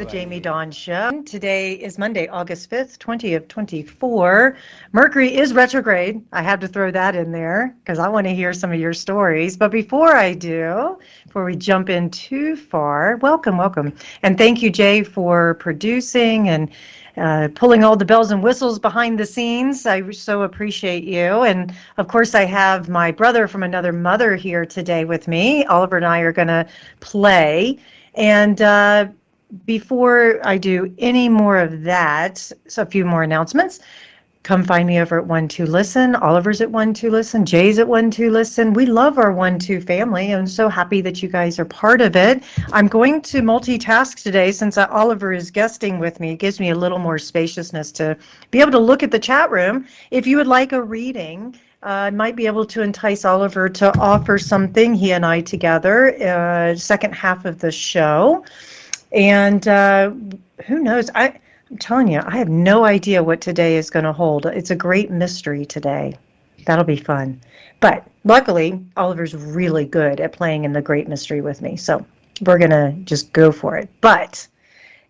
Jamie Dawn Show. Today is Monday, August 5th, 2024. Mercury is retrograde. I had to throw that in there because I want to hear some of your stories. But before we jump in too far, welcome. And thank you, Jay, for producing and pulling all the bells and whistles behind the scenes. I so appreciate you. And of course, I have my brother from another mother here today with me. Oliver and I are going to play. And before I do any more of that, so a few more announcements. Come find me over at 1-2 Listen. Oliver's at 1-2 Listen. Jay's at 1-2 Listen. We love our 1-2 family. I'm so happy that you guys are part of it. I'm going to multitask today since Oliver is guesting with me. It gives me a little more spaciousness to be able to look at the chat room. If you would like a reading, I might be able to entice Oliver to offer something, he and I together, second half of the show. And who knows? I'm telling you, I have no idea what today is going to hold. It's a great mystery today. That'll be fun. But luckily, Oliver's really good at playing in the great mystery with me. So we're going to just go for it. But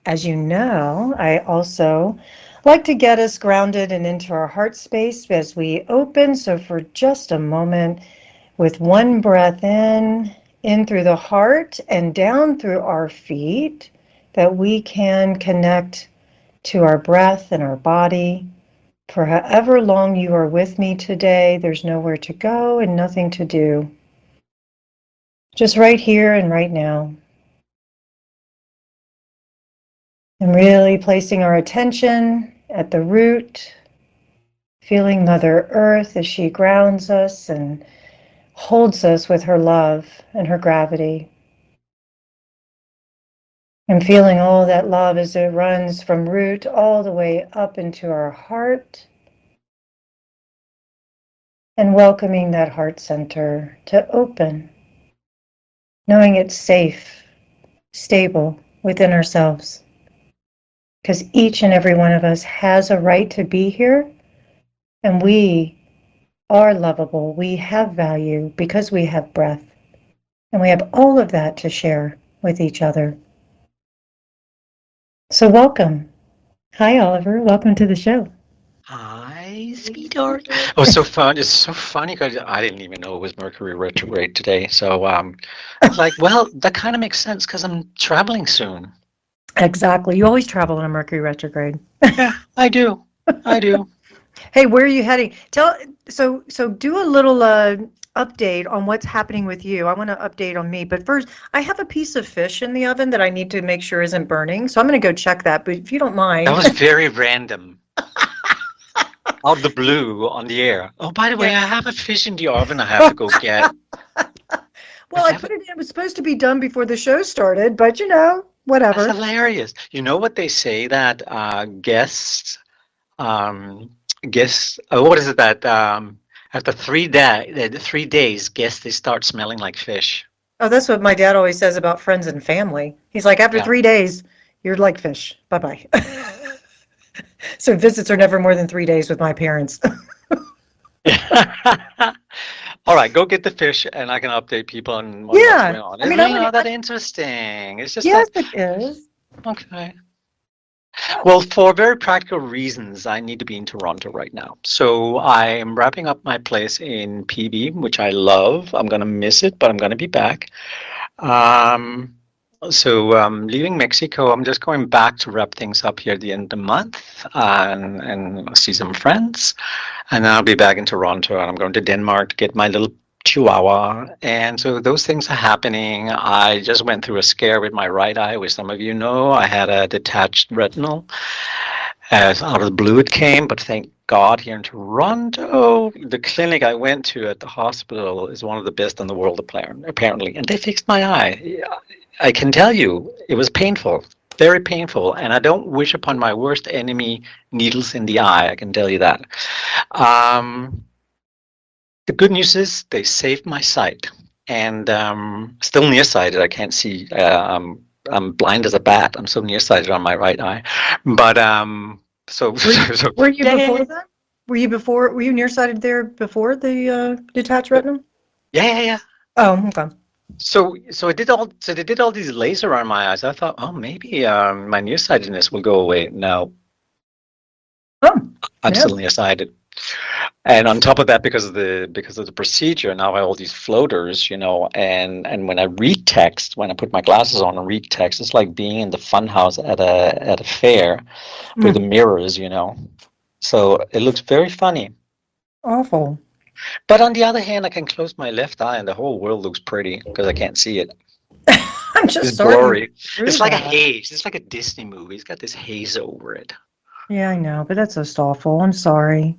as you know, I also like to get us grounded and into our heart space as we open. So for just a moment, with one breath in through the heart and down through our feet, that we can connect to our breath and our body. For however long you are with me today, there's nowhere to go and nothing to do. Just right here and right now. And really placing our attention at the root, feeling Mother Earth as she grounds us and holds us with her love and her gravity. And feeling all that love as it runs from root all the way up into our heart. And welcoming that heart center to open, knowing it's safe, stable within ourselves. Because each and every one of us has a right to be here, and we are lovable. We have value because we have breath, and we have all of that to share with each other. So welcome. Hi, Oliver. Welcome to the show. Hi, sweetheart. Oh, so fun. It's so funny because I didn't even know it was Mercury Retrograde today. So I was like, well, that kind of makes sense because I'm traveling soon. Exactly. You always travel in a Mercury retrograde. Yeah, I do. Hey, where are you heading? So do a little update on what's happening with you. I want to update on me, but first, I have a piece of fish in the oven that I need to make sure isn't burning. So I'm going to go check that. But if you don't mind, That was very random. Out of the blue on the air. Oh, by the way, I have a fish in the oven I have to go get. Well, I put it in. It was supposed to be done before the show started, but whatever. That's hilarious. You know what they say that guests, what is it that after 3 days, guests they start smelling like fish. Oh, that's what my dad always says about friends and family. He's like, after 3 days, you're like fish. Bye-bye. So visits are never more than 3 days with my parents. All right, go get the fish, and I can update people on what's going on. Isn't that interesting? It's just yes, it is. Okay. Well, for very practical reasons, I need to be in Toronto right now. So I am wrapping up my place in PB, which I love. I'm going to miss it, but I'm going to be back. So leaving Mexico, I'm just going back to wrap things up here at the end of the month and see some friends. And then I'll be back in Toronto, and I'm going to Denmark to get my little Chihuahua. And so those things are happening. I just went through a scare with my right eye, which some of you know. I had a detached retinal. Out of the blue it came, but thank God here in Toronto, the clinic I went to at the hospital is one of the best in the world apparently. And they fixed my eye. I can tell you, it was painful, very painful. And I don't wish upon my worst enemy needles in the eye, I can tell you that. The good news is they saved my sight. And still nearsighted, I can't see. I'm blind as a bat. I'm so nearsighted on my right eye. But were you before that? Were you nearsighted there before the detached retinal? Yeah. Oh, okay. So they did all these lasers around my eyes. I thought, oh, maybe my nearsightedness will go away. No, Oh, I'm no. still nearsighted. And on top of that, because of the procedure, now I have all these floaters, and when I read text, when I put my glasses on and read text, it's like being in the fun house at a fair with the Mm, mirrors. So it looks very funny. awful. But on the other hand, I can close my left eye and the whole world looks pretty because I can't see it. I'm It's just sorry you went blurry. through It's like a that. haze. It's like a Disney movie. It's got this haze over it. Yeah, I know, but that's just awful. I'm sorry.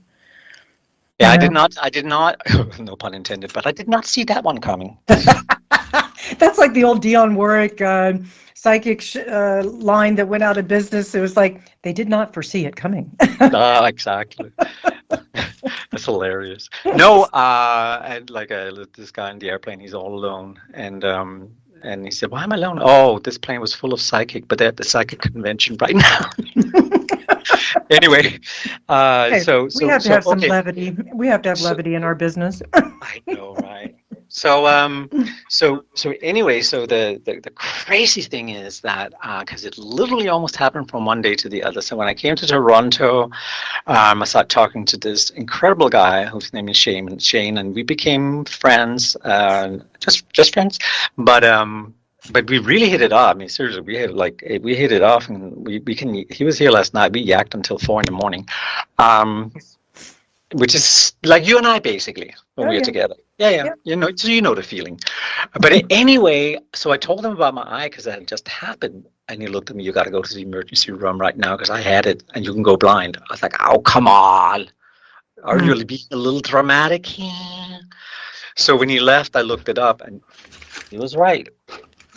Yeah, You know, I did not, no pun intended, but I did not see that one coming. that's like the old Dionne Warwick psychic line that went out of business. It was like they did not foresee it coming. Ah, exactly. That's hilarious. No, and like this guy in the airplane, he's all alone, and he said, "Why am I alone?" Oh, this plane was full of psychic, but they're at the psychic convention right now. Anyway, Hey, we have to have some okay. levity. We have to have So levity in our business. I know, right? So anyway, so the crazy thing is that because it literally almost happened from one day to the other. So when I came to Toronto, I started talking to this incredible guy whose name is Shane, and we became friends, just friends. But we really hit it off. I mean, seriously, we hit it off, and we can. He was here last night. We yacked until 4 in the morning. Um, which is like you and I basically when Oh we are yeah, together. Yeah, yeah. yeah. So you know the feeling. But anyway, so I told him about my eye because that had just happened, and he looked at me. You got to go to the emergency room right now because I had it, and you can go blind. I was like, oh come on, are Mm. you being a little dramatic here? So when he left, I looked it up, and he was right.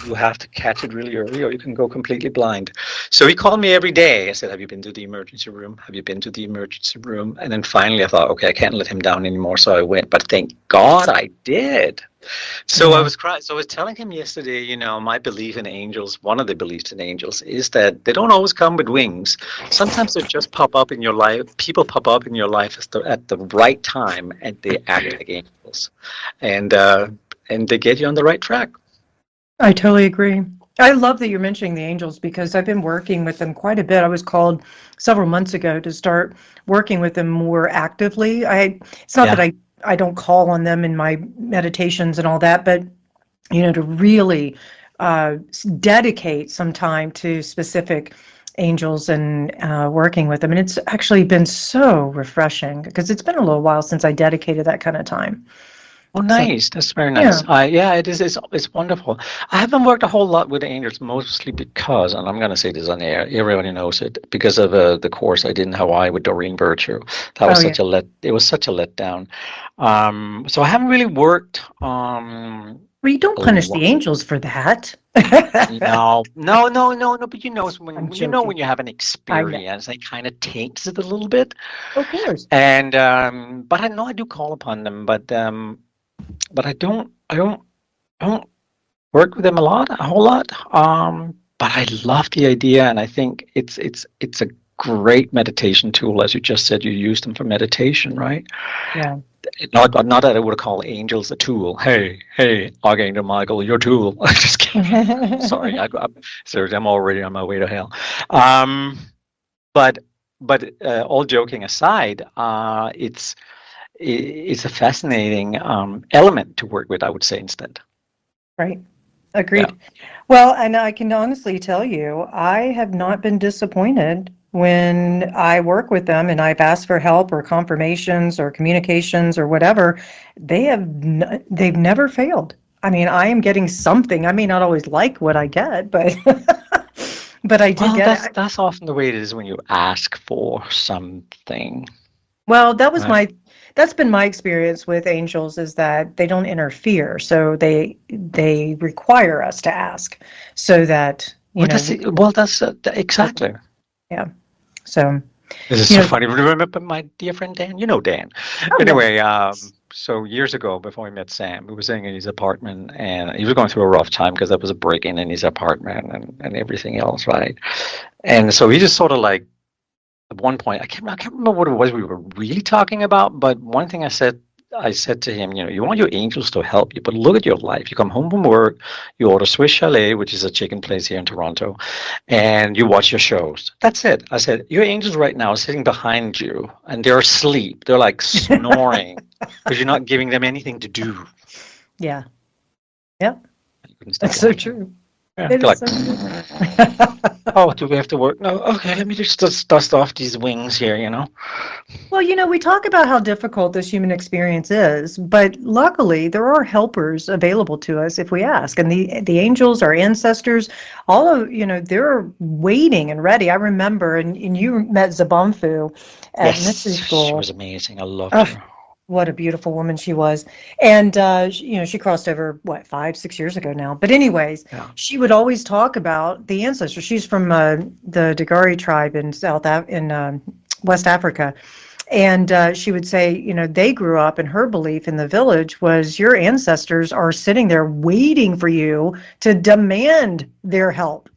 You have to catch it really early or you can go completely blind. So he called me every day. I said, have you been to the emergency room? Have you been to the emergency room? And then finally I thought, okay, I can't let him down anymore. So I went, but thank God I did. So I Yeah. was crying. So I was telling him yesterday, my belief in angels, one of the beliefs in angels is that they don't always come with wings. Sometimes they just pop up in your life. People pop up in your life at the right time and they act like angels. And they get you on the right track. I totally agree. I love that you're mentioning the angels because I've been working with them quite a bit. I was called several months ago to start working with them more actively. It's not that Yeah. I don't call on them in my meditations and all that, but to really dedicate some time to specific angels and working with them. And it's actually been so refreshing because it's been a little while since I dedicated that kind of time. Oh, So, nice. That's very yeah. nice. Yeah, it is. It's wonderful. I haven't worked a whole lot with angels, mostly because, and I'm going to say this on air, everybody knows it, because of the course I did in Hawaii with Doreen Virtue. That was Oh, yeah. such a it was such a letdown. So I haven't really worked Well, you don't a punish lot. the angels for that. No, no, no, no, no. But I'm when joking. you have an I know. experience, it kind of taints it a little bit. Of course. And but I know I do call upon them, but I don't work with them a whole lot. But I love the idea, and I think it's a great meditation tool, as you just said. You use them for meditation, right? Yeah. Not that I would call angels a tool. Hey, Archangel Michael, your tool. Just kidding. Sorry, seriously, I'm already on my way to hell. Um, but all joking aside, it's a fascinating element to work with. I would say instead. Right. Yeah. Agreed. Well, and I can honestly tell you, I have not been disappointed when I work with them and I've asked for help or confirmations or communications or whatever. They've never failed. I mean, I am getting something. I may not always like what I get, but but I do Well, get it. that's often the way it is when you ask for something, Well, right? that's been my experience with angels is that they don't interfere. So they require us to ask so that, That's exactly. yeah. So, This is you so know, funny. Remember my dear friend Dan? You know Dan. oh Anyway, yes. so years ago, before we met Sam, we were staying in his apartment, and he was going through a rough time because there was a break-in in his apartment and everything else, right? And so he just sort of like at one point, I can't remember what it was we were really talking about, but one thing I said I said to him, you want your angels to help you, but look at your life. You come home from work, you order Swiss Chalet, which is a chicken place here in Toronto, and you watch your shows. That's it. I said, your angels right now are sitting behind you, and they're asleep. They're like snoring because you're not giving them anything to do. Yeah. Yep. You couldn't stop That's so watching. true. Yeah, It they're is like, so true. oh, do we have to work? No, okay, let me just dust off these wings here, Well, we talk about how difficult this human experience is, but luckily there are helpers available to us if we ask. And the angels, our ancestors, all of, they're waiting and ready. I remember, and you met Zabamfu at Yes, mystery she school. was amazing. I loved Oh, her. what a beautiful woman she was. And, she crossed over, 5, 6 years ago now. But anyways, Yeah. she would always talk about the ancestors. She's from the Dagari tribe in West Africa. And she would say, they grew up, and her belief in the village was your ancestors are sitting there waiting for you to demand their help.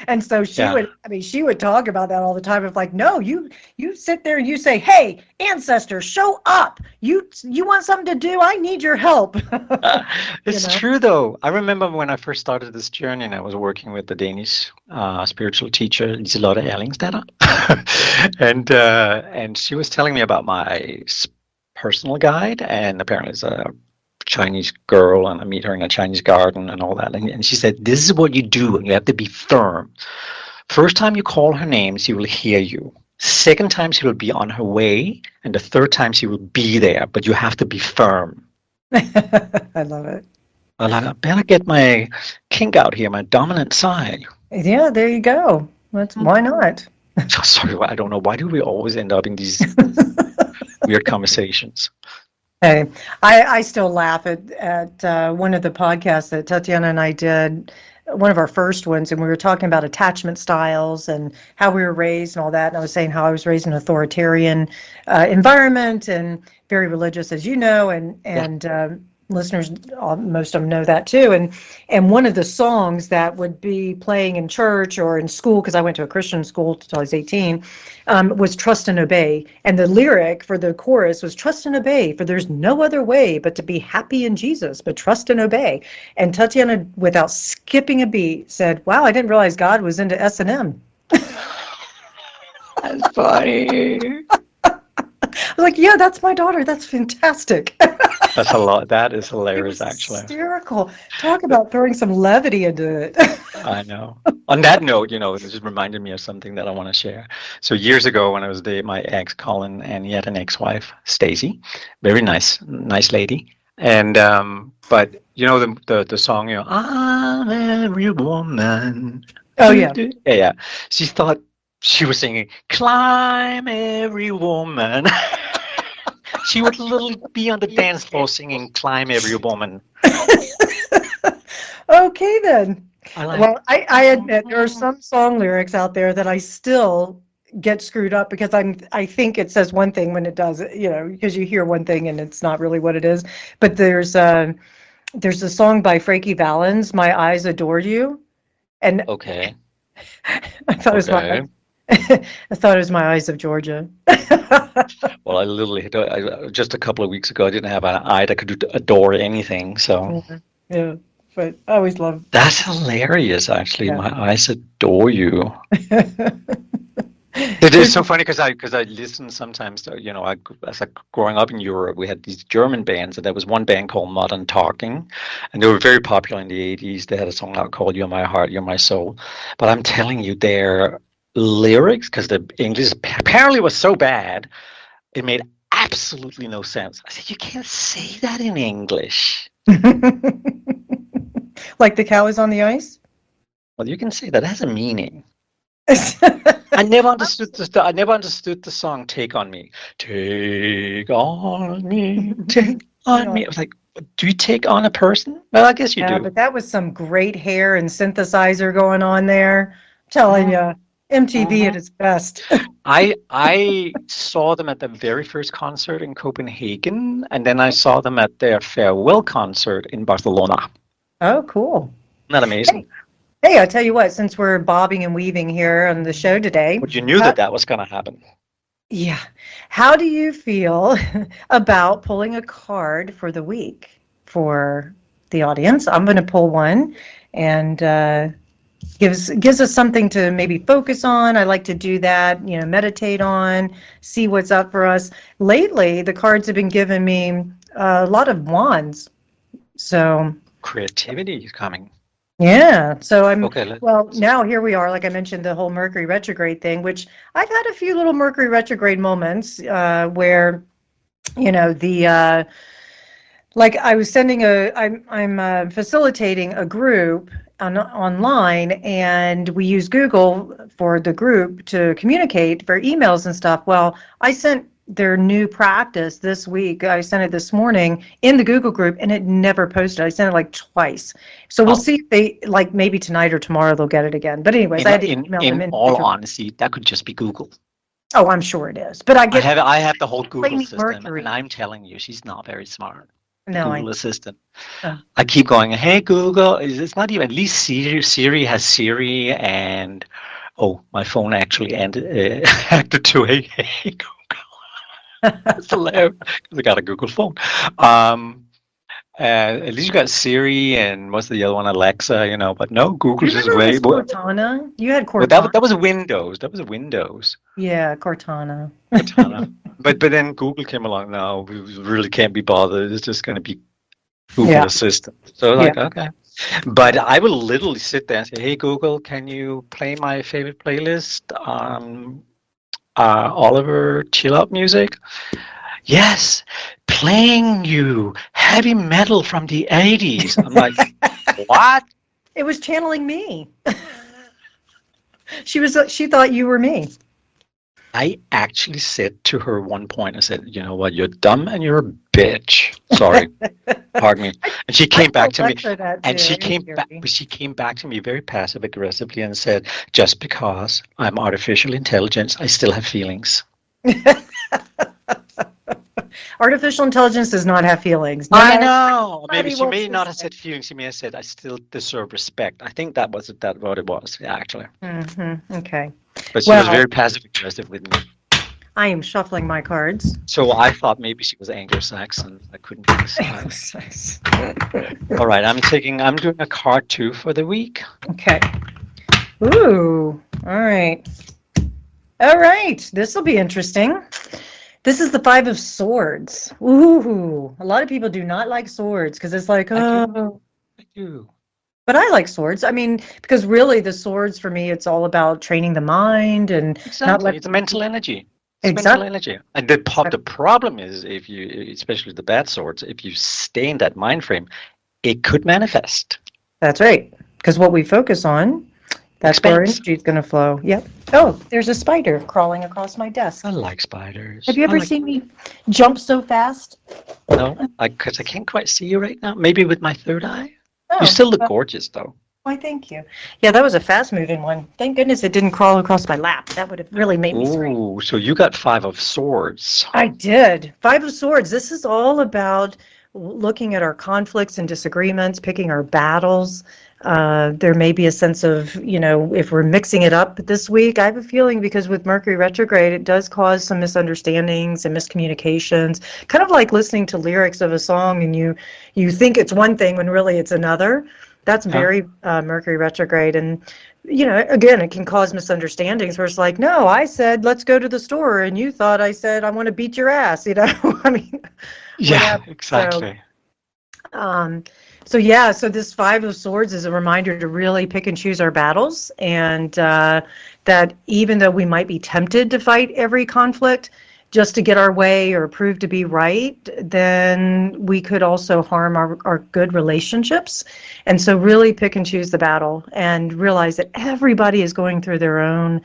And so Yeah. she would talk about that all the time of like, no, you sit there and you say, hey, ancestors, show up. You want something to do? I need your help. It's true, though. I remember when I first started this journey, and I was working with the Danish spiritual teacher, Liselotte Erlingsdatter. And she was telling me about my personal guide, and apparently it's a Chinese girl, and I meet her in a Chinese garden and all that. And she said, this is what you do, and you have to be firm. First time you call her name, she will hear you. Second time, she will be on her way. And the third time, she will be there, but you have to be firm. I love it. Well, I better get my kink out here, my dominant side. Yeah, there you go. Why not? So sorry, I don't know. Why do we always end up in these weird conversations? Hey, I still laugh at one of the podcasts that Tatiana and I did, one of our first ones, and we were talking about attachment styles and how we were raised and all that. And I was saying how I was raised in an authoritarian environment and very religious, as you know, and listeners, most of them know that too. And one of the songs that would be playing in church or in school, because I went to a Christian school until I was 18, was Trust and Obey. And the lyric for the chorus was Trust and Obey, for there's no other way but to be happy in Jesus, but trust and obey. And Tatiana, without skipping a beat, said, wow, I didn't realize God was into S&M. That's funny. I was like, yeah, that's my daughter. That's fantastic. That's a lot. That is It hilarious, was actually. hysterical. Talk about throwing some levity into it. I know. On that note, it just reminded me of something that I want to share. So years ago, when I was dating my ex, Colin, and he had an ex-wife, Stacy, very nice lady. And but the song, I'm every woman. Oh, yeah. Yeah. She thought she was singing, climb every woman. She would literally be on the dance floor singing "Climb Every Woman." Okay, then. I Well, I admit there are some song lyrics out there that I still get screwed up because I think it says one thing when it does, because you hear one thing and it's not really what it is. But there's a song by Frankie Valens, "My Eyes Adore You," and Okay. I thought it was I thought it was "My Eyes of Georgia." Well, I literally just a couple of weeks ago, I didn't have an eye that could adore anything. So Yeah, but I always love. that's hilarious, actually. Yeah. My eyes adore you. It is so funny because I listen sometimes to, as growing up in Europe, we had these German bands, and there was one band called Modern Talking, and they were very popular in the 80s. They had a song out called "You're My Heart, You're My Soul." But I'm telling you, their lyrics, because the English apparently was so bad, it made absolutely no sense. I said, you can't say that in English. Like the cow is on the ice? Well, you can say that. It has a meaning. I never understood the song "Take on Me." Take on me, take on me. I was like, do you take on a person? Well, I guess you Yeah, do. but that was some great hair and synthesizer going on there. I'm telling you, MTV at its best. I saw them at the very first concert in Copenhagen, and then I saw them at their farewell concert in Barcelona. Oh, cool. Isn't that amazing? Hey, I tell you what, since we're bobbing and weaving here on the show today. But you knew that was going to happen. Yeah. How do you feel about pulling a card for the week for the audience? I'm going to pull one, and gives us something to maybe focus on. I like to do that, meditate on, see what's up for us. Lately, the cards have been giving me a lot of wands. So Creativity is coming. yeah, so Okay, well, now here we are, like I mentioned, the whole Mercury retrograde thing, which I've had a few little Mercury retrograde moments where, the like I was I'm facilitating a group online, and we use Google for the group to communicate for emails and stuff. Well, I sent their new practice this week. I sent it this morning in the Google group, and it never posted. I sent it like twice. So we'll see if they, like, maybe tonight or tomorrow they'll get it again. But anyways, I had to email them in all honesty, that could just be Google. Oh, I'm sure it is. But I have the whole Google system, Mercury. and I'm telling you, she's not very smart. No, Google Assistant. I keep going, hey Google. It's not even, at least Siri has Siri, and my phone actually acted to hey Google. That's hilarious because I got a Google phone. At least you got Siri, and what's the other one, Alexa, but no, Google's just way more. Cortana? You had Cortana. But that was Windows. That was Windows. Yeah, Cortana. But then Google came along. No, we really can't be bothered. It's just going to be Google Assistant. So okay. But I will literally sit there and say, hey Google, can you play my favorite playlist on Oliver chill out music? Yes, playing you heavy metal from the 80s. I'm like, what? It was channeling me. She thought you were me. I actually said to her one point, I said, you know what, you're dumb and you're a bitch. Sorry, pardon me. And she came back to me, and she came back to me very passive aggressively and said, just because I'm artificial intelligence, I still have feelings. Artificial intelligence does not have feelings. I know. Maybe she may not have said feelings. She may have said, I still deserve respect. I think that was what it was, actually. Mm-hmm. Okay. But she was very passive aggressive with me. I am shuffling my cards. So I thought maybe she was Anglo-Saxon. I couldn't decide. All right, I'm doing a card too for the week. Okay. Ooh. All right. All right. This will be interesting. This is the 5 of Swords. Ooh. A lot of people do not like swords because it's like, oh. I do. But I like swords. I mean, because really the swords for me, it's all about training the mind and it's mental energy. Mental energy. And the problem is, if you, especially the bad swords, if you stay in that mind frame, it could manifest. That's right. Because what we focus on, that's where our energy is going to flow. Yep. Oh, there's a spider crawling across my desk. I like spiders. Have you ever seen me jump so fast? No, because I can't quite see you right now. Maybe with my third eye. You still look gorgeous, though. Why, thank you. Yeah, that was a fast-moving one. Thank goodness it didn't crawl across my lap. That would have really made me scream. Ooh, so you got 5 of Swords. I did. 5 of Swords. This is all about looking at our conflicts and disagreements, picking our battles. There may be a sense of, if we're mixing it up this week, I have a feeling because with Mercury retrograde, it does cause some misunderstandings and miscommunications, kind of like listening to lyrics of a song and you think it's one thing when really it's another. That's very Mercury retrograde. And, again, it can cause misunderstandings where it's like, no, I said, let's go to the store. And you thought I said, I want to beat your ass, I mean. Yeah, exactly. So this 5 of Swords is a reminder to really pick and choose our battles, and that even though we might be tempted to fight every conflict just to get our way or prove to be right, then we could also harm our good relationships. And so really pick and choose the battle and realize that everybody is going through their own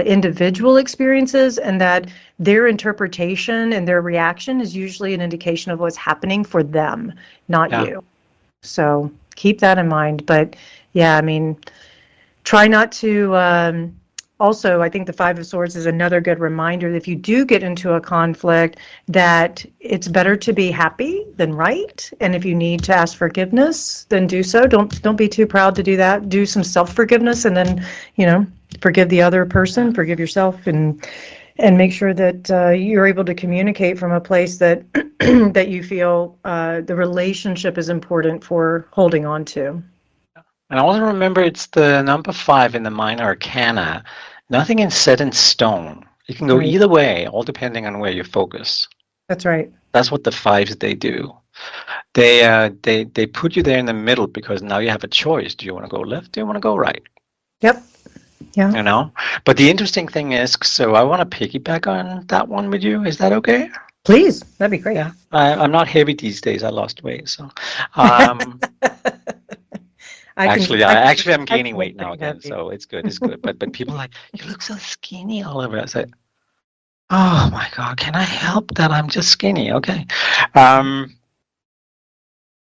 individual experiences, and that their interpretation and their reaction is usually an indication of what's happening for them, not you. So keep that in mind. But yeah, I mean, try not to, also, I think the 5 of Swords is another good reminder that if you do get into a conflict, that it's better to be happy than right. And if you need to ask forgiveness, then do so. Don't be too proud to do that. Do some self-forgiveness, and then, forgive the other person, forgive yourself, and and make sure that you're able to communicate from a place that that you feel the relationship is important for holding on to. And also remember, it's the number 5 in the minor arcana. Nothing is set in stone. It can go Right. either way, all depending on where you focus. That's right. That's what the 5s they do. They put you there in the middle because now you have a choice. Do you want to go left? Do you want to go right? Yep. Yeah. You know. But the interesting thing is, so I want to piggyback on that one with you. Is that okay? Please. That'd be great. Yeah. I'm not heavy these days. I lost weight, so. Um, Actually, I'm gaining weight now again, so it's good. It's good. But people are like, you look so skinny, Oliver. I said, oh my God, can I help that? I'm just skinny. Okay.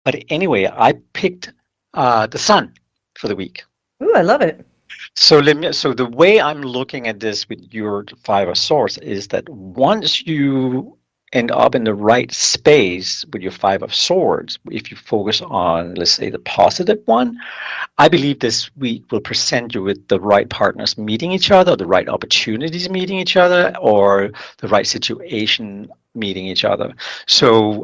But anyway, I picked the sun for the week. Ooh, I love it. So the way I'm looking at this with your 5 of Swords is that once you end up in the right space with your 5 of Swords, if you focus on, let's say, the positive one, I believe this week will present you with the right partners meeting each other, the right opportunities meeting each other, or the right situation meeting each other. So,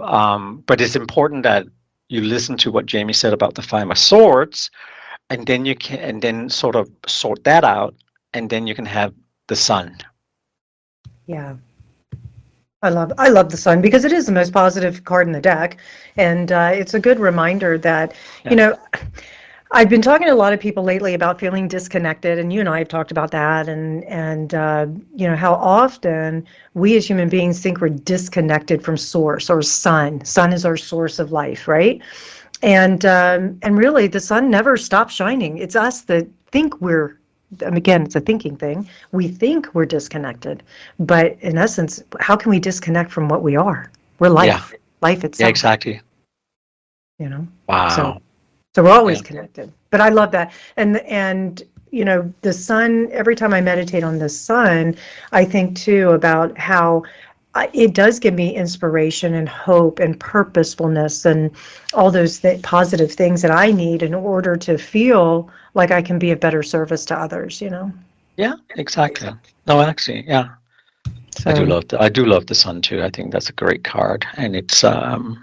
but it's important that you listen to what Jamie said about the 5 of Swords, and then you can, and then sort of sort that out, and then you can have the sun. Yeah. I love the sun because it is the most positive card in the deck, and it's a good reminder that, you know, I've been talking to a lot of people lately about feeling disconnected, and you and I have talked about that, and you know, how often we as human beings think we're disconnected from source or sun. Sun is our source of life, right? And really, the sun never stops shining. It's us that think we're, and again, it's a thinking thing. We think we're disconnected, but in essence, how can we disconnect from what we are? We're life, life itself. Yeah, exactly. You know. Wow. So we're always connected. But I love that, and you know, the sun. Every time I meditate on the sun, I think too about how it does give me inspiration and hope and purposefulness and all those positive things that I need in order to feel like I can be of better service to others, you know? Yeah, exactly. No, actually, yeah. So, I do love the sun too. I think that's a great card, and it's and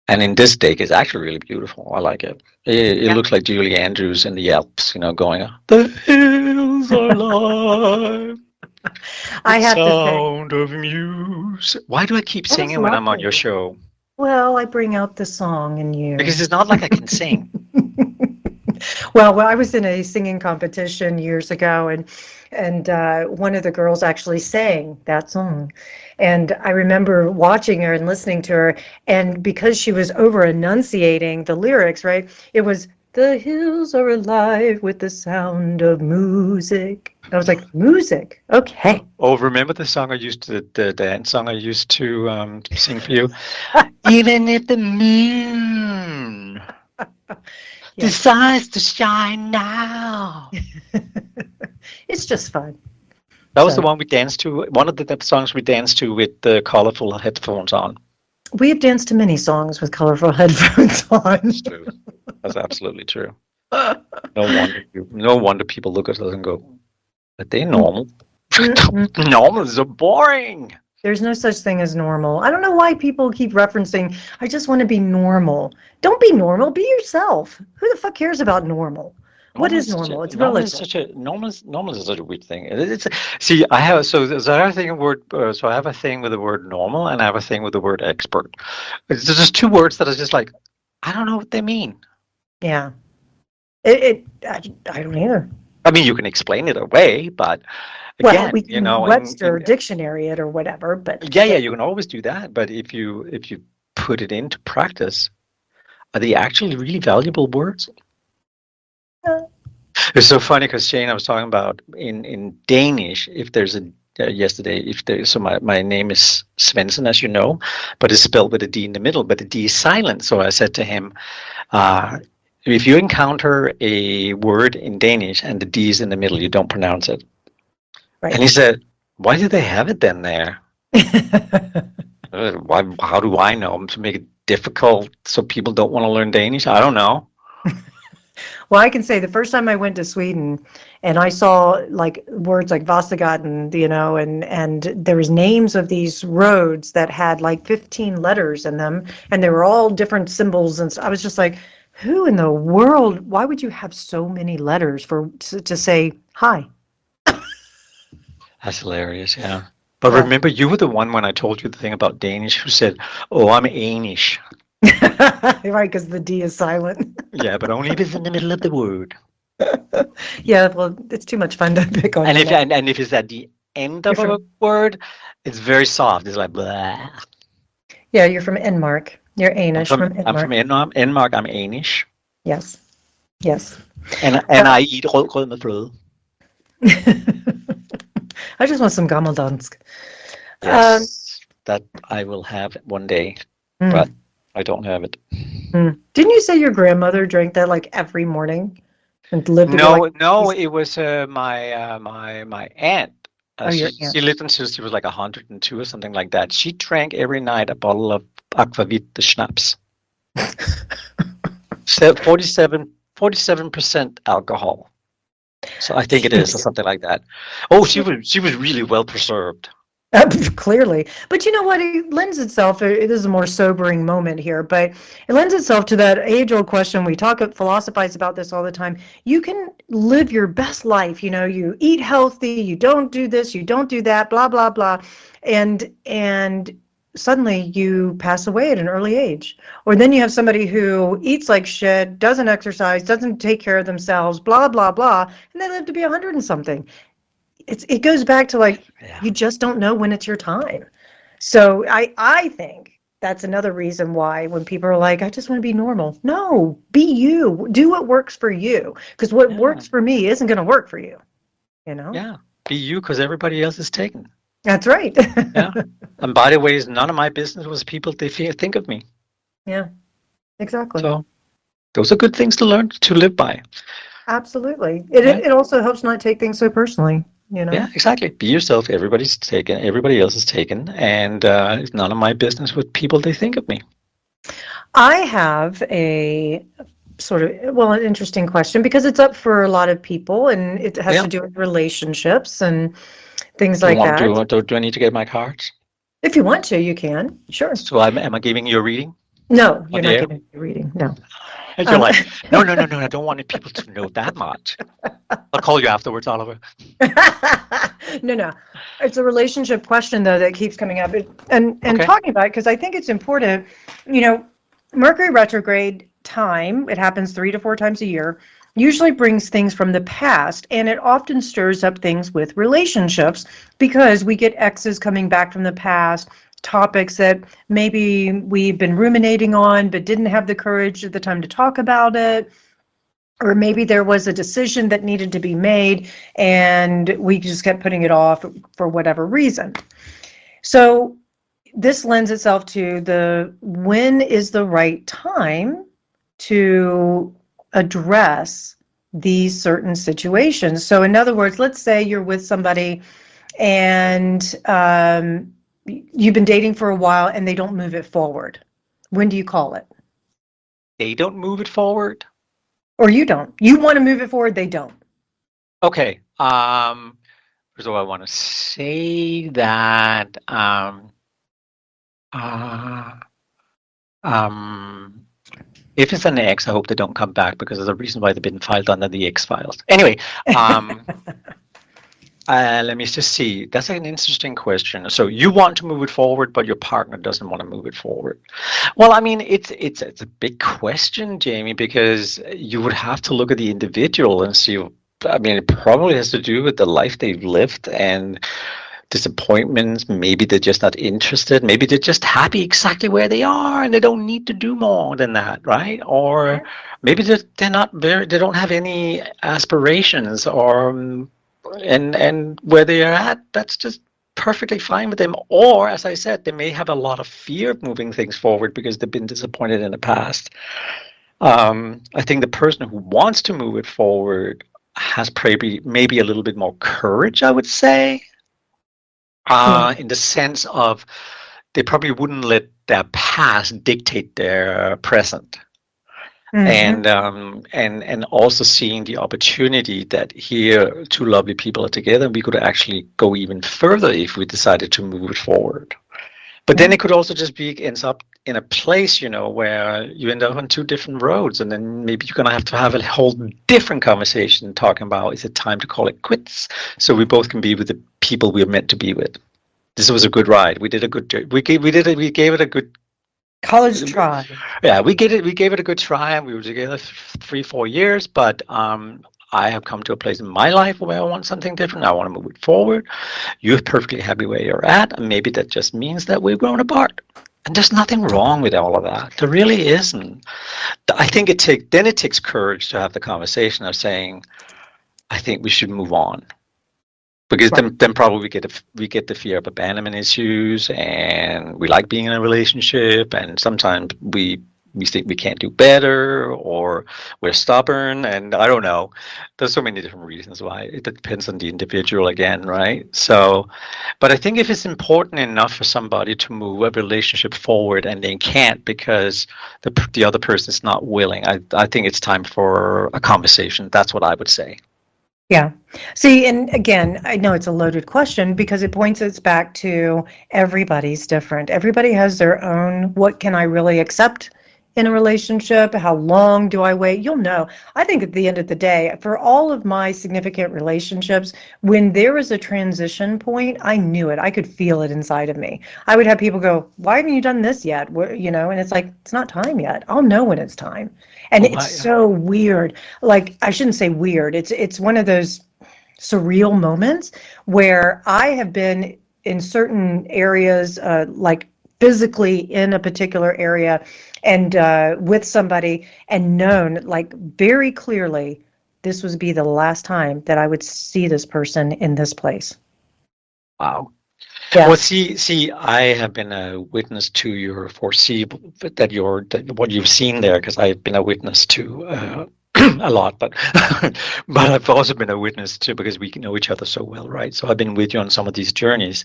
in this deck it's actually really beautiful. I like it. It looks like Julie Andrews in the Alps, you know, going, the hills are alive. I have sound of music. Why do I keep singing when I'm on your show? Well, I bring out the song in you. Because it's not like I can sing. Well, I was in a singing competition years ago, and one of the girls actually sang that song. And I remember watching her and listening to her, and because she was over enunciating the lyrics, right? It was, the hills are alive with the sound of music. I was like, music, okay. Oh, remember the song I used to, the dance song I used to sing for you? Even if the moon decides to shine now. It's just fun. That was the one we danced to, one of the songs we danced to with the colorful headphones on. We have danced to many songs with colorful headphones on. That's true. That's absolutely true. No wonder people look at us and go, but they normal. Normal is so boring. There's no such thing as normal. I don't know why people keep referencing, I just want to be normal. Don't be normal, be yourself. Who the fuck cares about normal? What is normal? It's relative. Normal is such a weird thing. See, I have so I have a thing so I have a thing with the word normal, and I have a thing with the word expert. It's just two words that are just like, I don't know what they mean. Yeah, I don't either. I mean, you can explain it away, but again, we can Webster dictionary it or whatever. But yeah, you can always do that. But if you put it into practice, are they actually really valuable words? It's so funny because Shane, I was talking about in Danish, if there's a so my name is Svensson, as you know, but it's spelled with a D in the middle, but the D is silent. So I said to him, if you encounter a word in Danish and the D is in the middle, you don't pronounce it. Right. And he said, why do they have it then there? How do I know? To make it difficult so people don't want to learn Danish? I don't know. Well, I can say the first time I went to Sweden and I saw like words like Vasagarden, and there was names of these roads that had like 15 letters in them, and they were all different symbols, and I was just like, who in the world? Why would you have so many letters to say hi? That's hilarious, yeah. But Yeah. remember, you were the one when I told you the thing about Danish who said, "Oh, I'm Danish." Right, because the D is silent. Yeah, but only if it's in the middle of the word. Yeah, well, it's too much fun to pick on And you if now. and if it's at the end You're of a from, word, it's very soft. It's like blah. yeah, you're from Denmark. You're I'm Anish from from I'm from Denmark. Denmark. I'm Danish, Yes, yes. and I eat rødgrød med fløde. I just want some gammeldansk. Um, Yes, that I will have one day, but mm, I don't have it. Didn't you say your grandmother drank that like every morning and lived to be like, No, no, it was my aunt. oh, She your aunt? she lived until she was like 102 or something like that. She drank every night a bottle of aquavit, the schnapps. So 47% alcohol. So I think it is, or Jeez. something like that. Oh, she was really well preserved. Clearly. But you know what? It lends itself, it is a more sobering moment here, but it lends itself to that age-old question. We philosophize about this all the time. You can live your best life, you eat healthy, you don't do this, you don't do that, blah, blah, blah. And suddenly you pass away at an early age. Or then you have somebody who eats like shit, doesn't exercise, doesn't take care of themselves, blah, blah, blah, and they live to be 100 and something. It goes back to like Yeah. you just don't know when it's your time. So I think that's another reason why when people are like, I just want to be normal. No, be you. Do what works for you. Because what Yeah. works for me isn't going to work for you. You know? Yeah. Be you, because everybody else is taken. That's right. Yeah. And by the way, it's none of my business what people they think of me. Yeah, exactly. So those are good things to learn to live by. Absolutely. It Yeah. it also helps not take things so personally, Yeah, exactly. Be yourself. Everybody's taken. Everybody else is taken, and it's none of my business what people they think of me. I have a sort of, well, an interesting question because it's up for a lot of people and it has Yeah. to do with relationships and things Do you like want that. to? Do I need to get my cards? If you want to, you can. Sure. So am I giving you a reading No, on you're the not air? giving me a reading. No. And you're Um, like, no, no, no, no. I don't want people to know that much. I'll call you afterwards, Oliver. no, no. It's a relationship question though that keeps coming up, and Okay. talking about it because I think it's important. You know, Mercury retrograde time, it happens 3 to 4 times a year, usually brings things from the past, and it often stirs up things with relationships because we get exes coming back from the past, topics that maybe we've been ruminating on but didn't have the courage at the time to talk about it. Or maybe there was a decision that needed to be made and we just kept putting it off for whatever reason. So this lends itself to the when is the right time to address these certain situations. So in other words, let's say you're with somebody and you've been dating for a while and they don't move it forward. When do you call it? They don't move it forward. Or you don't. You want to move it forward, they don't. Okay. First of all, I want to say that uh, um, if it's an ex, I hope they don't come back because there's a reason why they've been filed under the X files. Anyway, let me just see. That's an interesting question. So you want to move it forward, but your partner doesn't want to move it forward. Well, I mean, it's a big question, Jamie, because you would have to look at the individual and see. I mean, it probably has to do with the life they've lived and disappointments. Maybe they're just not interested. Maybe they're just happy exactly where they are and they don't need to do more than that, right? Or maybe they're not very. They don't have any aspirations or. And where they are at, that's just perfectly fine with them. Or, as I said, they may have a lot of fear of moving things forward because they've been disappointed in the past. I think the person who wants to move it forward has maybe a little bit more courage, I would say, in the sense of they probably wouldn't let their past dictate their present. Hmm. And also seeing the opportunity that here two lovely people are together, we could actually go even further if we decided to move it forward. But then Yeah. it could also just be ends up in a place, where you end up on two different roads, and then maybe you're gonna have to have a whole different conversation talking about, is it time to call it quits, so we both can be with the people we're meant to be with. This was a good ride. We did a good. We gave it a good. College try. Yeah, we gave it a good try, and we were together 3, 4 years. But I have come to a place in my life where I want something different. I want to move it forward. You're perfectly happy where you're at, and maybe that just means that we've grown apart. And there's nothing wrong with all of that. There really isn't. I think it takes courage to have the conversation of saying, I think we should move on. Because Right. then probably we get the fear of abandonment issues, and we like being in a relationship, and sometimes we think we can't do better, or we're stubborn, and I don't know. There's so many different reasons why. It depends on the individual again, right? So, but I think if it's important enough for somebody to move a relationship forward and they can't because the other person is not willing, I think it's time for a conversation. That's what I would say. Yeah. See, and again, I know it's a loaded question because it points us back to everybody's different. Everybody has their own, what can I really accept in a relationship? How long do I wait? You'll know. I think at the end of the day, for all of my significant relationships, when there was a transition point, I knew it. I could feel it inside of me. I would have people go, "Why haven't you done this yet?" And it's like, it's not time yet. I'll know when it's time. And Oh, it's so weird. Like, I shouldn't say weird. It's one of those surreal moments where I have been in certain areas, like physically in a particular area and with somebody and known like very clearly this would be the last time that I would see this person in this place. wow. Yeah. Well, see, I have been a witness to your foreseeable that what you've seen there, because I've been a witness to a lot, but but I've also been a witness to, because we know each other so well, right? So I've been with you on some of these journeys,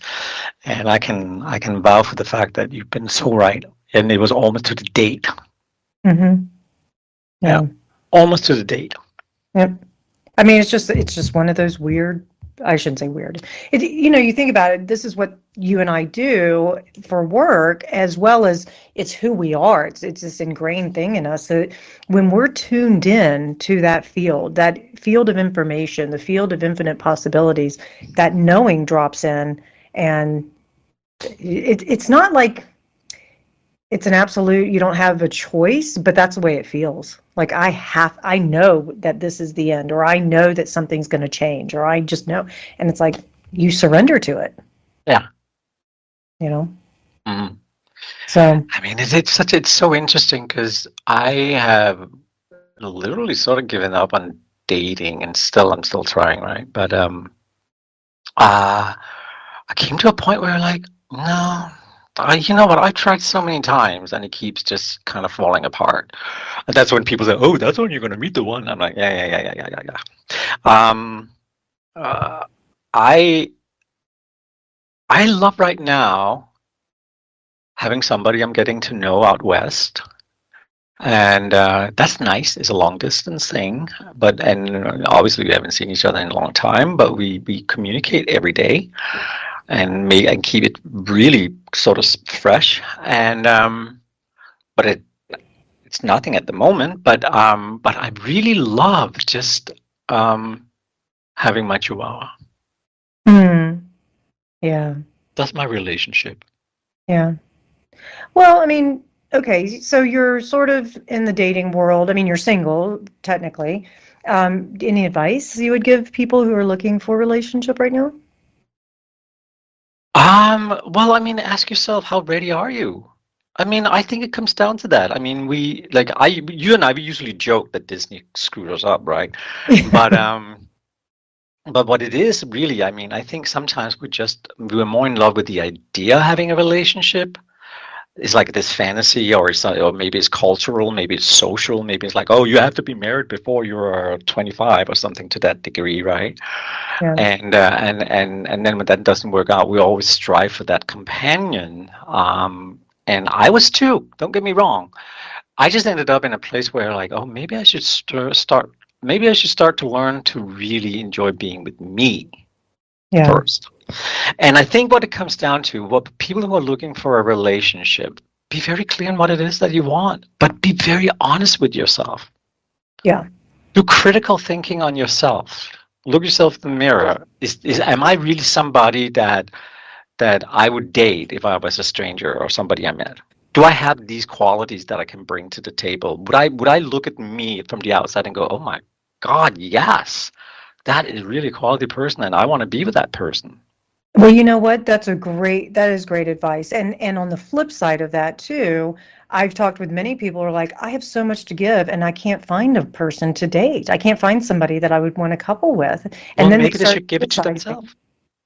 and I can vouch for the fact that you've been so right, and it was almost to the date. Mm-hmm. Yeah, Yeah. almost to the date. Yep. I mean, it's just one of those weird, I shouldn't say weird. You think about it, this is what you and I do for work as well as it's who we are. It's this ingrained thing in us that when we're tuned in to that field of information, the field of infinite possibilities, that knowing drops in and it's not like it's an absolute, you don't have a choice, but that's the way it feels. Like I know that this is the end, or I know that something's going to change, or I just know. And it's like you surrender to it, Yeah. you know? Mhm. So, I mean, it's so interesting, because I have literally sort of given up on dating, and I'm still trying, right? But uh I came to a point where, like, no, you know what? I've tried so many times, and it keeps just kind of falling apart. And that's when people say, "Oh, that's when you're going to meet the one." I'm like, yeah, yeah, yeah, yeah, yeah, yeah, yeah. Uh, I I love right now having somebody I'm getting to know out west, and that's nice. It's a long distance thing, but and obviously we haven't seen each other in a long time, but we communicate every day, and keep it really sort of fresh. And but it's nothing at the moment. But I really love just um, having my Chihuahua. hmm, yeah, That's my relationship. yeah. Well, I mean, okay, so you're sort of in the dating world. I mean, you're single, technically. Any advice you would give people who are looking for a relationship right now? Well, I mean, ask yourself, how ready are you? I mean, I think it comes down to that. I mean, you and I, we usually joke that Disney screwed us up, right? But but what it is really, I mean, I think sometimes we were more in love with the idea of having a relationship. It's like this fantasy, or maybe it's cultural, maybe it's social, maybe it's like, oh, you have to be married before you're 25 or something to that degree, right? Yeah. And then when that doesn't work out, we always strive for that companion. And I was too. Don't get me wrong. I just ended up in a place where like, oh, maybe I should maybe I should start to learn to really enjoy being with me Yeah. first. And I think what it comes down to, what people who are looking for a relationship, be very clear on what it is that you want, but be very honest with yourself. Yeah. Do critical thinking on yourself. Look yourself in the mirror. Am I really somebody that I would date if I was a stranger or somebody I met? Do I have these qualities that I can bring to the table? Would I look at me from the outside and go, oh my God, yes, that is really a quality person and I want to be with that person? Well, you know what? That is great advice. And on the flip side of that too, I've talked with many people who are like, I have so much to give and I can't find a person to date. I can't find somebody that I would want to couple with. Well, And then they maybe they start should give it to criticizing. themselves.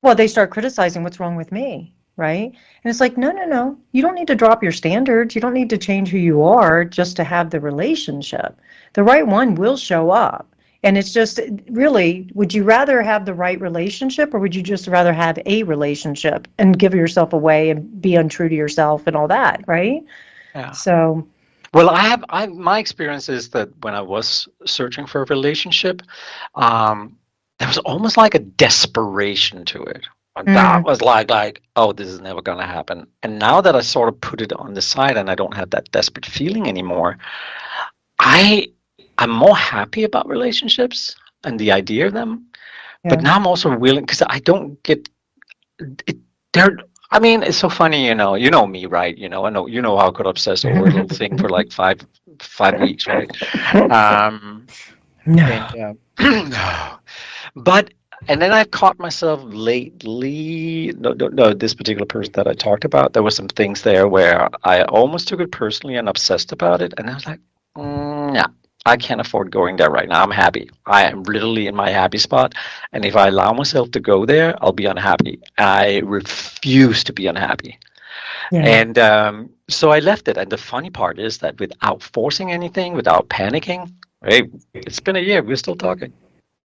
Well, they start criticizing what's wrong with me, right? And it's like, no, no, no. You don't need to drop your standards. You don't need to change who you are just to have the relationship. The right one will show up. And it's just really, would you rather have the right relationship or would you just rather have a relationship and give yourself away and be untrue to yourself and all that, right? Yeah. So, Well, my experience is that when I was searching for a relationship, there was almost like a desperation to it. And that was like, oh, this is never gonna happen. And now that I sort of put it on the side and I don't have that desperate feeling anymore, I I'm more happy about relationships and the idea of them. But yeah. now I'm also willing because I don't get it. They're I mean, it's so funny, you know me, right? I know how I could obsess over a little thing for like five weeks, right? Um, No. and but and then I've caught myself lately. No, this particular person that I talked about, there were some things there where I almost took it personally and obsessed about it, and I was like, yeah, I can't afford going there right now. I'm happy. I am literally in my happy spot, and if I allow myself to go there, I'll be unhappy. I refuse to be unhappy, Yeah. and so I left it. And the funny part is that without forcing anything, without panicking, hey, it's been a year. We're still talking.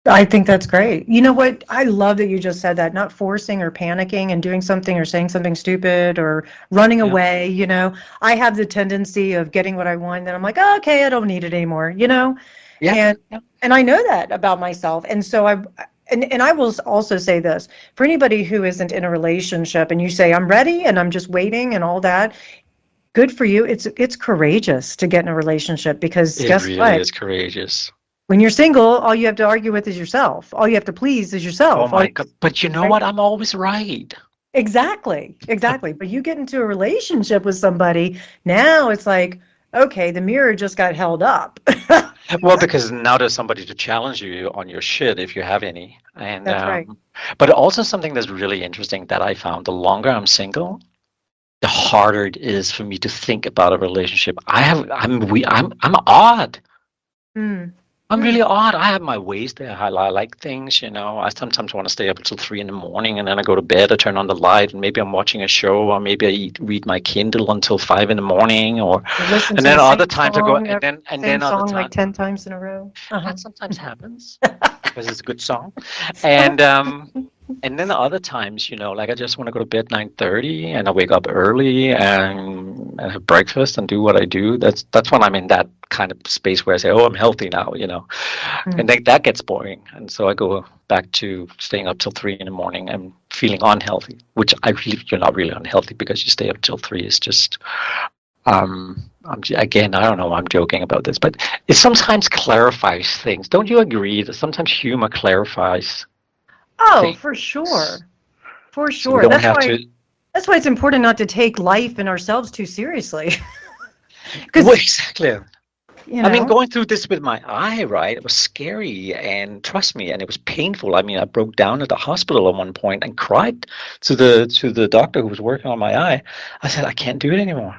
I think that's great. You know what? I love that you just said that, not forcing or panicking and doing something or saying something stupid or running Yeah. away. I have the tendency of getting what I want, and then I'm like, oh, okay, I don't need it anymore. Yeah. And Yeah. and I know that about myself. And so and I will also say this, for anybody who isn't in a relationship and you say, I'm ready and I'm just waiting and all that, good for you. It's courageous to get in a relationship because It guess really what? is courageous. When you're single, all you have to argue with is yourself. All you have to please is Oh yourself. my God. But you know Right? what? I'm always right. Exactly, exactly. But you get into a relationship with somebody, now it's like, okay, the mirror just got held up. Well, because now there's somebody to challenge you on your shit if you have any. And That's right. but also something that's really interesting that I found, the longer I'm single, the harder it is for me to think about a relationship. I'm odd. Mm. I'm Mm. really odd. I have my ways there. I like things. I sometimes want to stay up until 3 in the morning, and then I go to bed. I turn on the light, and maybe I'm watching a show, or maybe read my Kindle until 5 in the morning, You listen and to the then other same times I go, song, and same then other song like times 10 times in a row. Uh-huh. that sometimes happens because it's a good song, and then the other times, like I just want to go to bed 9:30, and I wake up early and have breakfast and do what I do. That's when I'm in that kind of space where I say, "Oh, I'm healthy now." And Mm. then that gets boring, and so I go back to staying up till 3 in the morning and feeling unhealthy. Which you're not really unhealthy because you stay up till 3. It's just, again, I don't know. I'm joking about this, but it sometimes clarifies things. Don't you agree that sometimes humor clarifies Oh, things? for sure. For So we sure. don't That's have why to. that's why it's important not to take life and ourselves too seriously. Well, Because, exactly. you I mean, know, going through this with my eye, right? It was scary, and trust me, and it was painful. I mean, I broke down at the hospital at one point and cried to the doctor who was working on my eye. I said, I can't do it anymore.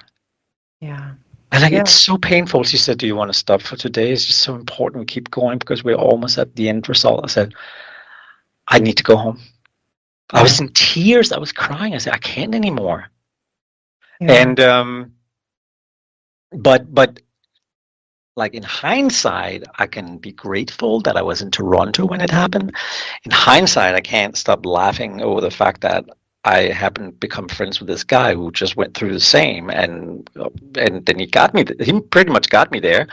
yeah. And like, Yeah. it's so painful. She said, do you want to stop for today? It's just so important we keep going because we're almost at the end result. I said, I need to go home. I Yeah. was in tears. I was crying. I said, I can't anymore. Yeah. And but like in hindsight, I can be grateful that I was in Toronto when it happened. In hindsight, I can't stop laughing over the fact that I happened to become friends with this guy who just went through the same, and then he got me. He pretty much got me there,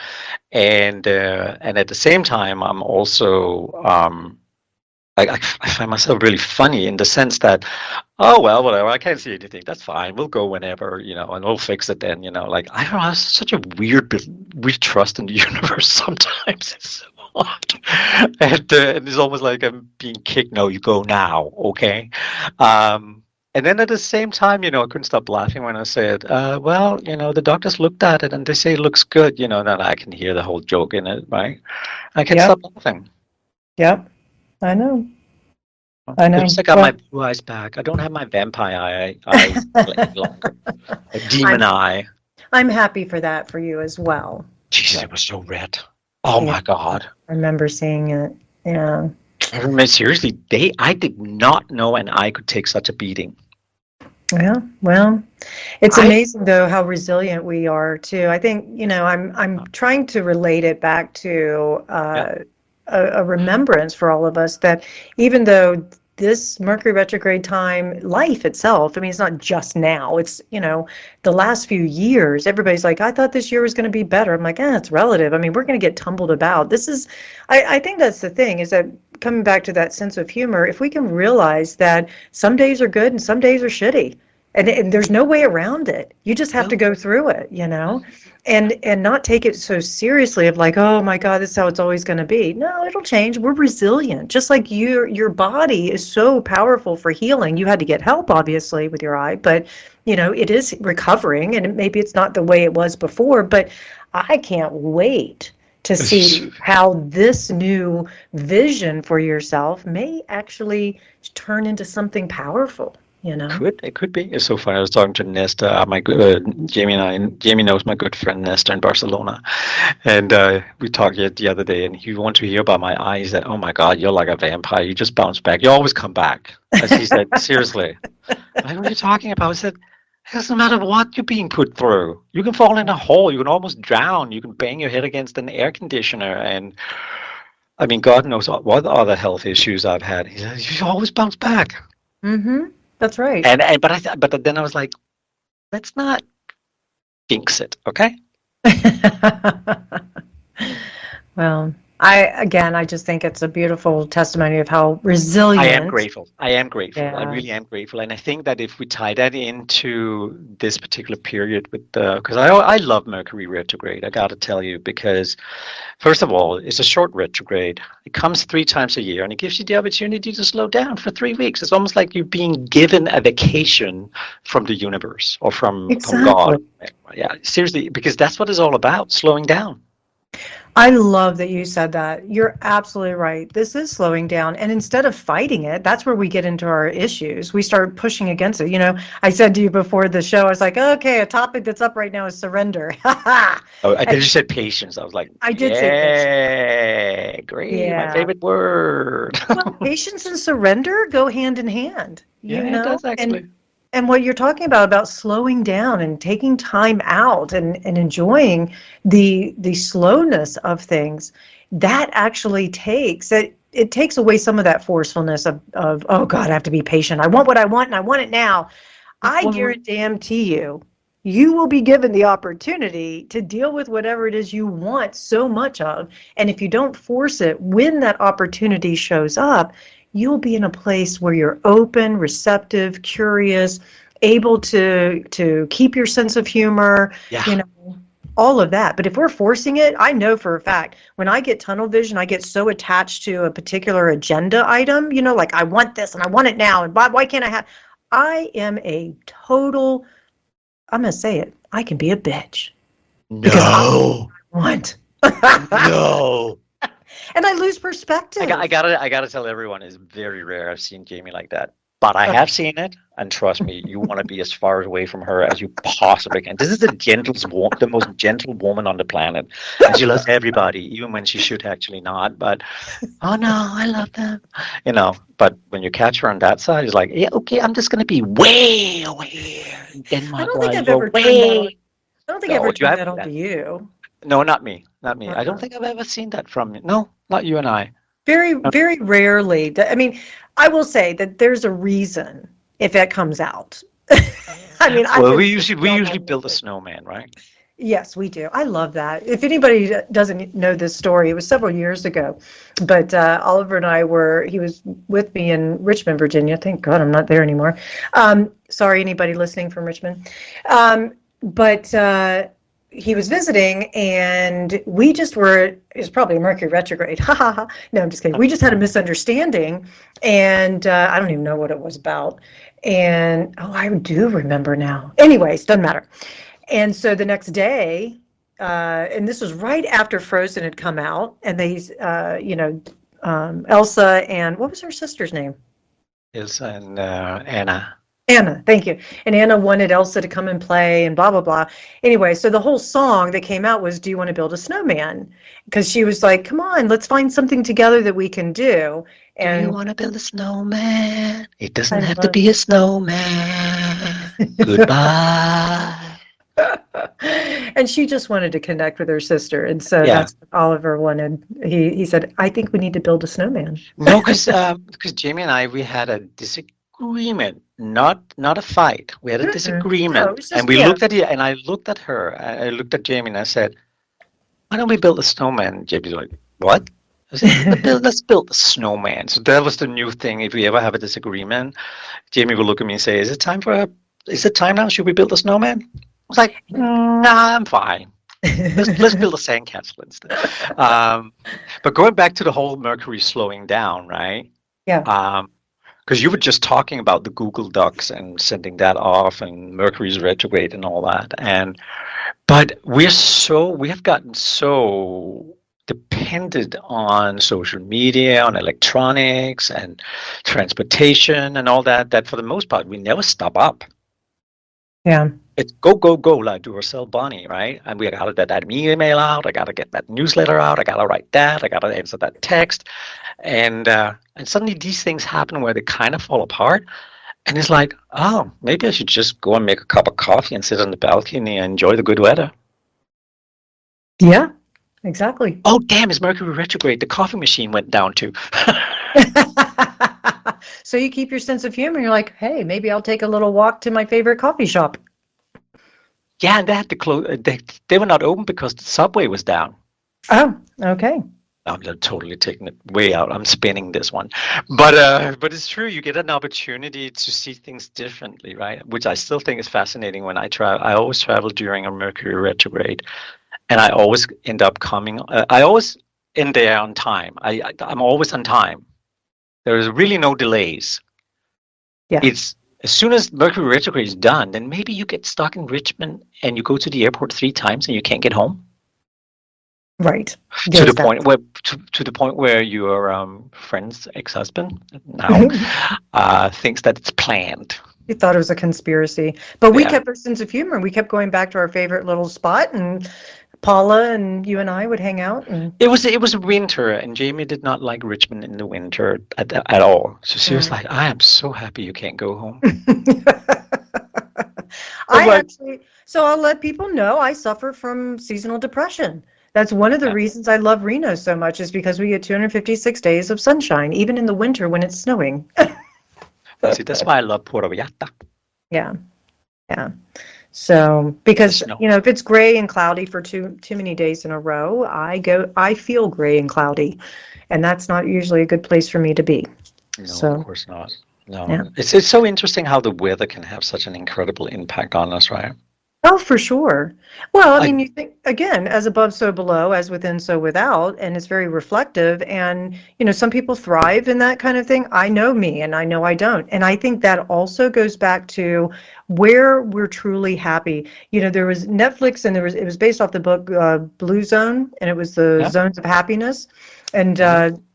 and at the same time, I'm also I find myself really funny in the sense that, oh well, whatever, I can't see anything. That's fine. We'll go whenever, and we'll fix it then. Like I don't know, it's such a weird trust in the universe sometimes. It's so odd, and it's almost like I'm being kicked. No, you go now, okay? And then at the same time, I couldn't stop laughing when I said, well, the doctors looked at it and they say it looks good, that I can hear the whole joke in it, right? I can't Yep. stop laughing. Yep. I know. I know. At least I got my blue eyes back. I don't have my vampire eyes any longer. A demon eye. I'm happy for that for you as well. Jesus, it was so red. Oh my God. I remember seeing it. Yeah. I mean, seriously, I did not know an eye could take such a beating. Yeah, well, it's amazing though how resilient we are too. I think, I'm trying to relate it back to a remembrance for all of us that even though this Mercury retrograde time, life itself, I mean, it's not just now, it's, the last few years, everybody's like, I thought this year was going to be better. I'm like, it's relative. I mean, we're going to get tumbled about. I think that's the thing, is that coming back to that sense of humor, if we can realize that some days are good and some days are shitty, and there's no way around it. You just have to go through it, and not take it so seriously of like, oh my God, this is how it's always going to be. No, it'll change. We're resilient. Just like your body is so powerful for healing. You had to get help, obviously, with your eye, but it is recovering, and maybe it's not the way it was before, but I can't wait to see how this new vision for yourself may actually turn into something powerful. It could be. So far, I was talking to Nesta, Jamie knows my good friend Nesta in Barcelona, and we talked the other day, and he wanted to hear about my eyes. That, oh my God, you're like a vampire. You just bounce back. You always come back. As he said, seriously. Like, what are you talking about? I said, it doesn't matter what you're being put through. You can fall in a hole. You can almost drown. You can bang your head against an air conditioner, and I mean, God knows what other health issues I've had. He said, you always bounce back. Mm-hmm. That's right. But then I was like, let's not jinx it, okay? Well, I just think it's a beautiful testimony of how resilient. I am grateful. Yeah. I really am grateful. And I think that if we tie that into this particular period because I love Mercury retrograde, I got to tell you, because first of all, it's a short retrograde. It comes 3 times a year, and it gives you the opportunity to slow down for 3 weeks. It's almost like you're being given a vacation from the universe or from God. Yeah, seriously, because that's what it's all about, slowing down. I love that you said that. You're absolutely right. This is slowing down. And instead of fighting it, that's where we get into our issues. We start pushing against it. I said to you before the show, I was like, okay, a topic that's up right now is surrender. I think you said patience. I was like, I did say patience. Yeah, great. My favorite word. Well, patience and surrender go hand in hand. It does actually. And what you're talking about slowing down and taking time out and enjoying the slowness of things, that actually takes it. It takes away some of that forcefulness of oh God, I have to be patient. I want what I want and I want it now. I guarantee you will be given the opportunity to deal with whatever it is you want so much of. And if you don't force it, when that opportunity shows up, you'll be in a place where you're open, receptive, curious, able to keep your sense of humor, all of that. But if we're forcing it, I know for a fact, when I get tunnel vision, I get so attached to a particular agenda item, like I want this and I want it now. And why can't I am a total, I'm going to say it, I can be a bitch. No. I want. No. And I lose perspective. I gotta tell everyone, it's very rare I've seen Jamie like that. But I have seen it, and trust me, you want to be as far away from her as you possibly can. This is the most gentle woman on the planet, and she loves everybody, even when she should actually not. But oh no, I love them, But when you catch her on that side, it's like, yeah, okay, I'm just gonna be way away in Denmark. I don't think I've ever turned that on to you. No, not me. I don't think I've ever seen that from you. No, not you and I. Very, very rarely. I mean, I will say that there's a reason if it comes out. I mean, I Well, would we not usually want to build a miss it. snowman, right? Yes, we do. I love that. If anybody doesn't know this story, it was several years ago, but Oliver and I he was with me in Richmond, Virginia. Thank God I'm not there anymore. Sorry, anybody listening from Richmond. But he was visiting, and we just were, it was probably Mercury retrograde. Ha ha ha. No, I'm just kidding. We just had a misunderstanding, and I don't even know what it was about. And oh, I do remember now. Anyways, doesn't matter. And so the next day, and this was right after Frozen had come out, and Elsa and what was her sister's name? Ilsa and Anna. Anna, thank you. And Anna wanted Elsa to come and play and blah, blah, blah. Anyway, so the whole song that came out was, Do you want to build a snowman? Because she was like, come on, let's find something together that we can do. Do you And want to build a snowman? It doesn't I have to love be a snowman. Goodbye. and she just wanted to connect with her sister. And so Yeah. that's what Oliver wanted. He said, I think we need to build a snowman. No, because Jamie and I, we had a disagreement, not a fight. We had a No, disagreement, it's and just, we yeah. looked at it, and I looked at her. I looked at Jamie, and I said, "Why don't we build a snowman?" And Jamie's like, "What?" I said, Let's build a snowman." So that was the new thing. If we ever have a disagreement, Jamie will look at me and say, Is it time now? Should we build a snowman?" I was like, "Nah, I'm fine. Let's build a sandcastle instead." But going back to the whole Mercury slowing down, right? Yeah. Because you were just talking about the Google Docs and sending that off and Mercury's retrograde and all that. But we have gotten so dependent on social media, on electronics and transportation and all that, that for the most part, we never stop up. Yeah. It's go, go, go, like Duracell Bunny, right? And we got to get that email out. I got to get that newsletter out. I got to write that. I got to answer that text. And suddenly these things happen where they kind of fall apart. And it's like, oh, maybe I should just go and make a cup of coffee and sit on the balcony and enjoy the good weather. Yeah, exactly. Oh, damn, it's Mercury retrograde. The coffee machine went down too. So you keep your sense of humor. You're like, hey, maybe I'll take a little walk to my favorite coffee shop. Yeah, and they had to close. They were not open because the subway was down. Oh, okay. I'm totally taking it way out. I'm spinning this one, but it's true. You get an opportunity to see things differently, right? Which I still think is fascinating. When I travel, I always travel during a Mercury retrograde, and I always end up coming. I always end there on time. I'm always on time. There is really no delays. Yeah. It's as soon as Mercury retrograde is done, then maybe you get stuck in Richmond and you go to the airport 3 times and you can't get home. Right. To the point where to the point where your friend's ex-husband now thinks that it's planned. You thought it was a conspiracy, but we Yeah. kept our sense of humor. We kept going back to our favorite little spot, and Paula and you and I would hang out. And It was winter, and Jamie did not like Richmond in the winter at all. So she was like, "I am so happy you can't go home." So I'll let people know I suffer from seasonal depression. That's one of the reasons I love Reno so much, is because we get 256 days of sunshine, even in the winter when it's snowing. See, that's why I love Puerto Vallarta. Yeah. Yeah. So, because, Snow. if it's gray and cloudy for too many days in a row, I feel gray and cloudy, and that's not usually a good place for me to be. No, So, of course not. No. yeah. It's so interesting how the weather can have such an incredible impact on us, right? Oh, for sure. Well, I mean, you think, again, as above, so below, as within, so without, and it's very reflective. And, some people thrive in that kind of thing. I know me, and I know I don't. And I think that also goes back to where we're truly happy. There was Netflix, and it was based off the book Blue Zone, and it was the zones of happiness. And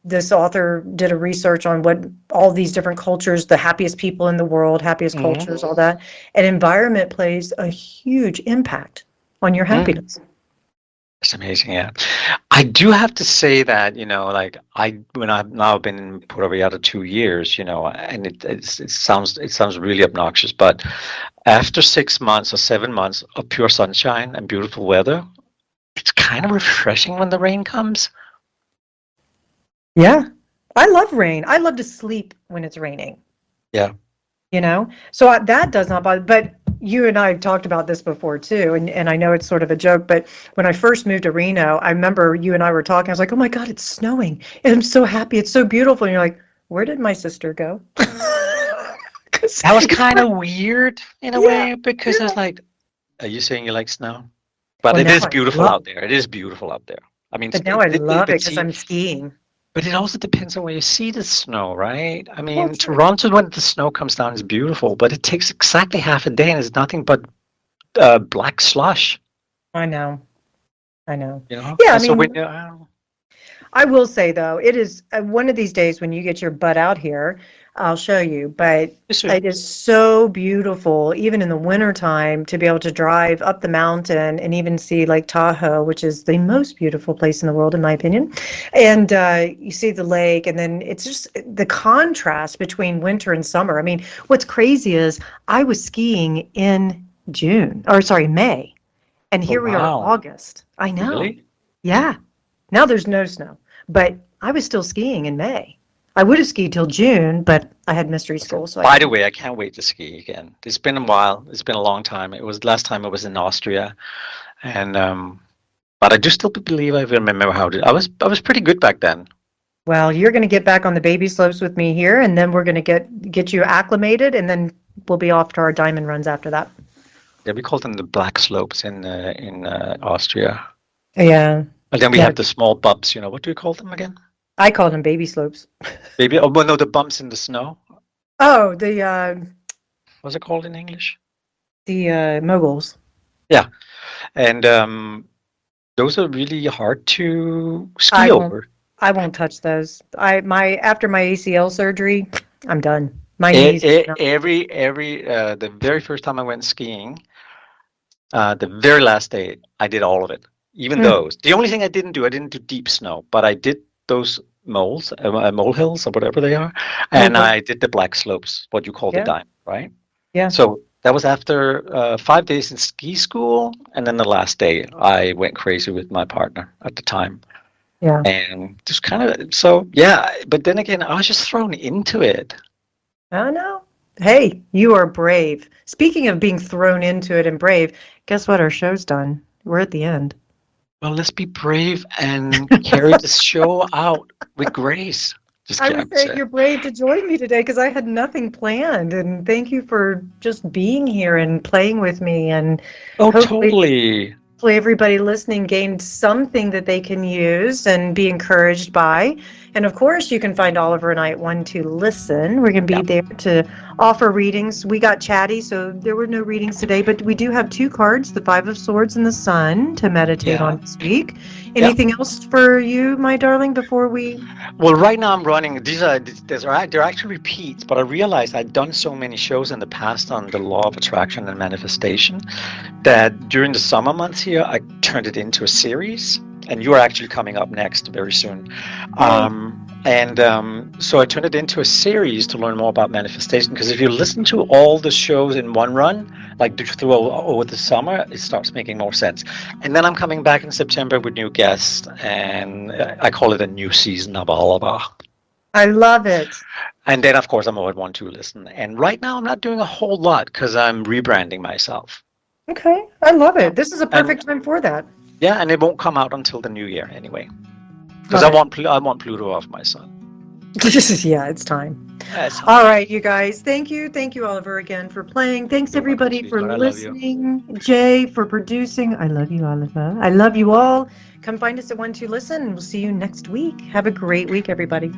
this author did a research on what all these different cultures, the happiest people in the world, happiest cultures, all that. And environment plays a huge impact on your happiness. It's amazing, yeah. I do have to say that, when I've now been in Puerto Vallarta 2 years, and it sounds really obnoxious, but after 6 months or 7 months of pure sunshine and beautiful weather, it's kind of refreshing when the rain comes. Yeah. I love rain. I love to sleep when it's raining. Yeah. you know? So that does not bother, but you and I have talked about this before too, and I know it's sort of a joke, but when I first moved to Reno, I remember you and I were talking. I was like, "Oh my God, it's snowing, and I'm so happy. It's so beautiful." And you're like, "Where did my sister go?" 'Cause- That was kind of weird in a yeah, way because I was yeah. like, are you saying you like snow? But Well, it now is I beautiful love, out there. It is beautiful out there. I mean, but now I love it but because see, I'm skiing. but it also depends on where you see the snow, right? I Well, mean, true. Toronto, when the snow comes down, is beautiful, but it takes exactly half a day and it's nothing but black slush, I know. I know. you know? Yeah, I And so when mean, you, I will say though, it is one of these days when you get your butt out here, I'll show you. But soon. it is so beautiful, even in the wintertime, to be able to drive up the mountain and even see Lake Tahoe, which is the most beautiful place in the world, in my opinion. And you see the lake, and then it's just the contrast between winter and summer. I mean, what's crazy is I was skiing in June, or sorry, May, and Oh, here we are, wow. August. I know. Really? Yeah. Now there's no snow, but I was still skiing in May. I would have skied till June, but I had mystery school, so I By the couldn't. way, I can't wait to ski again. It's been a while. It's been a long time. It was last time I was in Austria, and but I do still believe I remember how to. I was pretty good back then. Well, you're going to get back on the baby slopes with me here, and then we're going to get you acclimated, and then we'll be off to our diamond runs after that. Yeah, we call them the black slopes in Austria. Yeah. And then we Yeah. have the small bumps. What do you call them again? I call them baby slopes. Maybe. Oh, well, no, the bumps in the snow. Oh, What's it called in English? the moguls. Yeah, and those are really hard to I ski won't over. I won't touch those. After my ACL surgery, I'm done. My E- knees e- cannot. every the very first time I went skiing, the very last day, I did all of it. Even Mm, those. The only thing I didn't do deep snow, but I did those molehills or whatever they are, and mogul. I did the black slopes, what you call the Yeah. dime, right? Yeah. So that was after 5 days in ski school, and then the last day I went crazy with my partner at the time, Yeah. and just kind of so yeah. But then again, I was just thrown into it. Oh no. Hey, you are brave. Speaking of being thrown into it and brave, guess what? Our show's done. We're at the end. Well, let's be brave and carry this show out with grace. Just I kidding. was I'm saying saying. you're brave to join me today because I had nothing planned. And thank you for just being here and playing with me. And Oh, hopefully, totally. hopefully everybody listening gained something that they can use and be encouraged by. And of course, you can find Oliver and I at One to Listen. We're going to be Yeah. there to offer readings. We got chatty, so there were no readings today, but we do have two cards, the Five of Swords and the Sun, to meditate Yeah. on this week. Yeah. Anything else for you, my darling, before we? Well, right now I'm running. They're actually repeats, but I realized I'd done so many shows in the past on the law of attraction and manifestation that during the summer months here, I turned it into a series. And you're actually coming up next very soon. Yay. And so I turned it into a series to learn more about manifestation. Because if you listen to all the shows in one run, like through over the summer, it starts making more sense. And then I'm coming back in September with new guests, and I call it a new season of Oliver. I love it. And then, of course, I'm always one to listen. And right now, I'm not doing a whole lot because I'm rebranding myself. Okay, I love Yeah. it. This is a And perfect time for that. yeah, and it won't come out until the new year anyway. Because Love I it. want I want Pluto off my son. Yeah, it's time. Yes. All right, you guys. Thank you, Oliver, again for playing. Thanks You're welcome, everybody for sweetheart. I love you. listening. Jay for producing. I love you, Oliver. I love you all. Come find us at One Two Listen, and we'll see you next week. Have a great week, everybody.